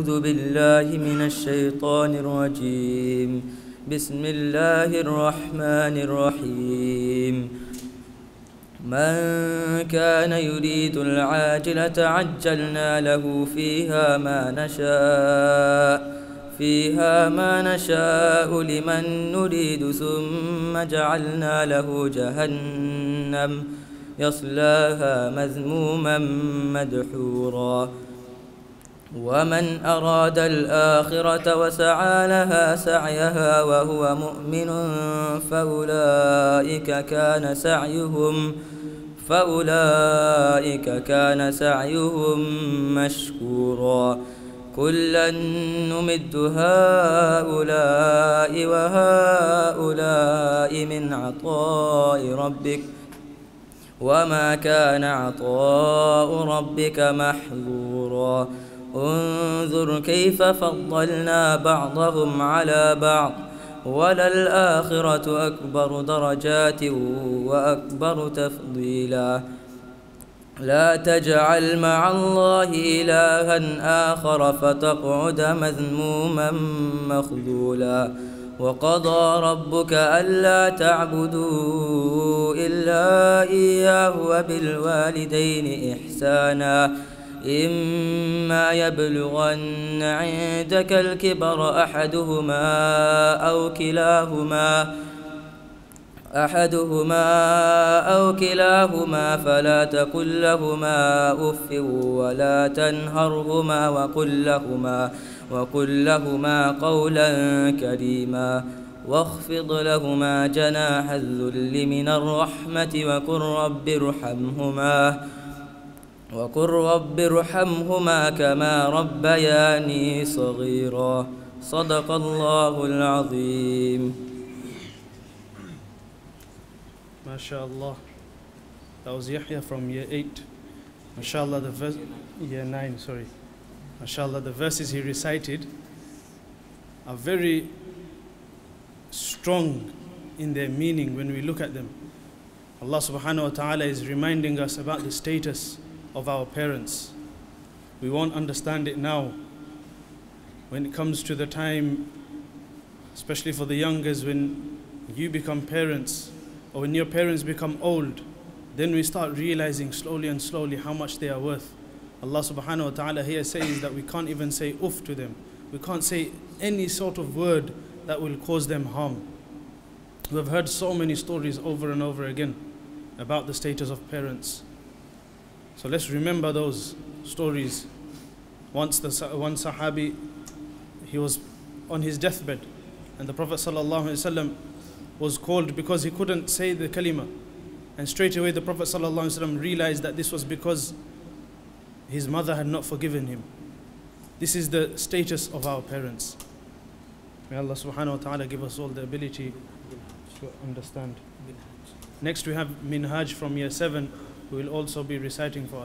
أعوذ بالله من الشيطان الرجيم. بسم الله الرحمن الرحيم. من كان يريد العاجلة عجلنا له فيها ما نشاء لمن نريد ثم جعلنا له جهنم يصلاها مذموما مدحورا. ومن أراد الآخرة وسعى لها سعيها وهو مؤمن فأولئك كان سعيهم مشكورا. كلا نمد هؤلاء وهؤلاء من عطاء ربك وما كان عطاء ربك محظورا. انظر كيف فضلنا بعضهم على بعض وللآخرة أكبر درجات وأكبر تفضيلا. لا تجعل مع الله إلها آخر فتقعد مذموما مخذولا. وقضى ربك ألا تعبدوا إلا إياه وبالوالدين إحسانا إما يبلغن عندك الكبر أحدهما أو كلاهما فلا تقل لهما أف ولا تنهرهما وقل لهما قولا كريما واخفض لهما جناح الذل من الرحمة وقل رب ارحمهما كما ربياني صغيرا. صدق الله العظيم. MashaAllah. That was Yahya from year 8. MashaAllah, year 9, sorry. MashaAllah, the verses he recited are very strong in their meaning when we look at them. Allah subhanahu wa ta'ala is reminding us about the status of our parents. We won't understand it now. When it comes to the time, especially for the youngers, when you become parents, or when your parents become old, then we start realizing slowly and slowly how much they are worth. Allah subhanahu wa ta'ala here says that we can't even say uff to them. We can't say any sort of word that will cause them harm. We have heard so many stories over and over again about the status of parents. So let's remember those stories. One Sahabi, he was on his deathbed, and the Prophet ﷺ was called because he couldn't say the kalima. And straight away the Prophet ﷺ realized that this was because his mother had not forgiven him. This is the status of our parents. May Allah subhanahu wa ta'ala give us all the ability to understand. Next we have Minhaj from year 7, who will also be reciting for us.